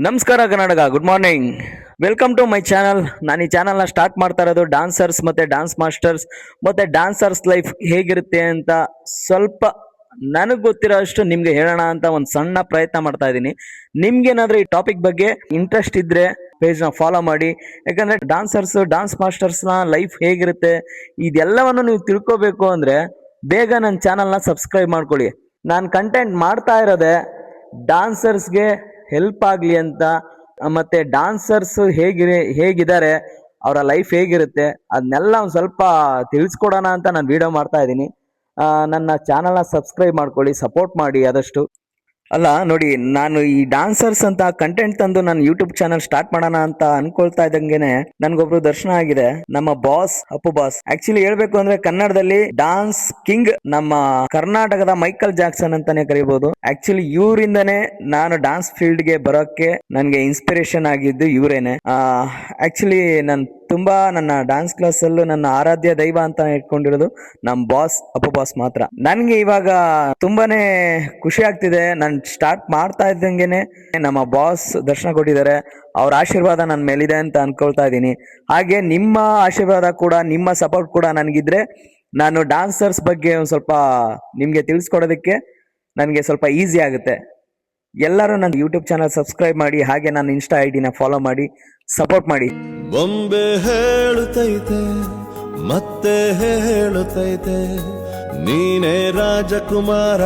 ನಮಸ್ಕಾರ Karnataka, good morning. Welcome to my channel. ನಾನು ಈ ಚಾನಲ್ನ ಸ್ಟಾರ್ಟ್ ಮಾಡ್ತಾ ಇರೋದು ಡಾನ್ಸರ್ಸ್ ಮತ್ತೆ ಡಾನ್ಸ್ ಮಾಸ್ಟರ್ಸ್ ಮತ್ತೆ ಡಾನ್ಸರ್ಸ್ ಲೈಫ್ ಹೇಗಿರುತ್ತೆ ಅಂತ ಸ್ವಲ್ಪ ನನಗೆ ಗೊತ್ತಿರೋ ಅಷ್ಟು ನಿಮ್ಗೆ ಹೇಳೋಣ ಅಂತ ಒಂದು ಸಣ್ಣ ಪ್ರಯತ್ನ ಮಾಡ್ತಾ ಇದ್ದೀನಿ. ನಿಮ್ಗೇನಾದ್ರೂ ಈ ಟಾಪಿಕ್ ಬಗ್ಗೆ ಇಂಟ್ರೆಸ್ಟ್ ಇದ್ರೆ ಪೇಜ್ನ ಫಾಲೋ ಮಾಡಿ. ಯಾಕಂದ್ರೆ ಡಾನ್ಸರ್ಸ್ ಡಾನ್ಸ್ ಮಾಸ್ಟರ್ಸ್ನ ಲೈಫ್ ಹೇಗಿರುತ್ತೆ ಇದೆಲ್ಲವನ್ನು ನೀವು ತಿಳ್ಕೋಬೇಕು ಅಂದ್ರೆ ಬೇಗ ನನ್ನ ಚಾನಲ್ನ ಸಬ್ಸ್ಕ್ರೈಬ್ ಮಾಡ್ಕೊಳ್ಳಿ. ನಾನು ಕಂಟೆಂಟ್ ಮಾಡ್ತಾ ಇರೋದೇ ಡಾನ್ಸರ್ಸ್ಗೆ ಹೆಲ್ಪ್ ಆಗಲಿ ಅಂತ, ಮತ್ತೆ ಡಾನ್ಸರ್ಸ್ ಹೇಗಿದ್ದಾರೆ, ಅವರ ಲೈಫ್ ಹೇಗಿರುತ್ತೆ ಅದನ್ನೆಲ್ಲ ಒಂದು ಸ್ವಲ್ಪ ತಿಳಿಸ್ಕೊಡೋಣ ಅಂತ ನಾನು ವಿಡಿಯೋ ಮಾಡ್ತಾ ಇದ್ದೀನಿ. ನನ್ನ ಚಾನಲ್ನ ಸಬ್ಸ್ಕ್ರೈಬ್ ಮಾಡ್ಕೊಳ್ಳಿ, ಸಪೋರ್ಟ್ ಮಾಡಿ ಆದಷ್ಟು. ಅಲ್ಲ ನೋಡಿ, ನಾನು ಈ ಡಾನ್ಸರ್ಸ್ ಅಂತ ಕಂಟೆಂಟ್ ತಂದು ನಾನು ಯೂಟ್ಯೂಬ್ ಚಾನಲ್ ಸ್ಟಾರ್ಟ್ ಮಾಡೋಣ ಅಂತ ಅನ್ಕೊಳ್ತಾ ಇದ್ದಂಗೆನೆ ನನ್ಗೊಬ್ರು ದರ್ಶನ ಆಗಿದೆ, ನಮ್ಮ ಬಾಸ್ ಅಪ್ಪು ಬಾಸ್. ಆಕ್ಚುಲಿ ಹೇಳ್ಬೇಕು ಅಂದ್ರೆ ಕನ್ನಡದಲ್ಲಿ ಡಾನ್ಸ್ ಕಿಂಗ್, ನಮ್ಮ ಕರ್ನಾಟಕದ ಮೈಕಲ್ ಜಾಕ್ಸನ್ ಅಂತಾನೆ ಕರೀಬಹುದು. ಆಕ್ಚುಲಿ ಇವರಿಂದನೇ ನಾನು ಡಾನ್ಸ್ ಫೀಲ್ಡ್ ಗೆ ಬರೋಕೆ ನನ್ಗೆ ಇನ್ಸ್ಪಿರೇಷನ್ ಆಗಿದ್ದು ಇವರೇನೆ. ಆಕ್ಚುಲಿ ನಾನು ತುಂಬಾ ನನ್ನ ಡಾನ್ಸ್ ಕ್ಲಾಸ್ ಅಲ್ಲೂ ನನ್ನ ಆರಾಧ್ಯ ದೈವ ಅಂತ ಇಟ್ಕೊಂಡಿರೋದು ನಮ್ ಬಾಸ್ ಅಪ್ಪು ಬಾಸ್ ಮಾತ್ರ. ನನ್ಗೆ ಇವಾಗ ತುಂಬಾನೇ ಖುಷಿ ಆಗ್ತಿದೆ. ನಾನು ಸ್ಟಾರ್ಟ್ ಮಾಡ್ತಾ ಇದ್ದಂಗೆನೆ ನಮ್ಮ ಬಾಸ್ ದರ್ಶನ ಕೊಟ್ಟಿದ್ದಾರೆ. ಅವ್ರ ಆಶೀರ್ವಾದ ನನ್ನ ಮೇಲಿದೆ ಅಂತ ಅನ್ಕೊಳ್ತಾ ಇದ್ದೀನಿ. ಹಾಗೆ ನಿಮ್ಮ ಆಶೀರ್ವಾದ ಕೂಡ, ನಿಮ್ಮ ಸಪೋರ್ಟ್ ಕೂಡ ನನಗಿದ್ರೆ ನಾನು ಡಾನ್ಸರ್ಸ್ ಬಗ್ಗೆ ಒಂದು ಸ್ವಲ್ಪ ನಿಮ್ಗೆ ತಿಳಿಸ್ಕೊಡೋದಕ್ಕೆ ನನಗೆ ಸ್ವಲ್ಪ ಈಸಿ ಆಗುತ್ತೆ. ಎಲ್ಲರೂ ನನ್ನ ಯೂಟ್ಯೂಬ್ ಚಾನಲ್ ಸಬ್ಸ್ಕ್ರೈಬ್ ಮಾಡಿ, ಹಾಗೆ ನನ್ನ ಇನ್ಸ್ಟಾ ಐಡಿನ ಫಾಲೋ ಮಾಡಿ, ಸಪೋರ್ಟ್ ಮಾಡಿ. ಬೊಂಬೆ ಹೇಳುತ್ತೈತೆ ಮತ್ತೆ ಹೇಳುತ್ತೈತೆ ನೀನೇ ರಾಜಕುಮಾರ.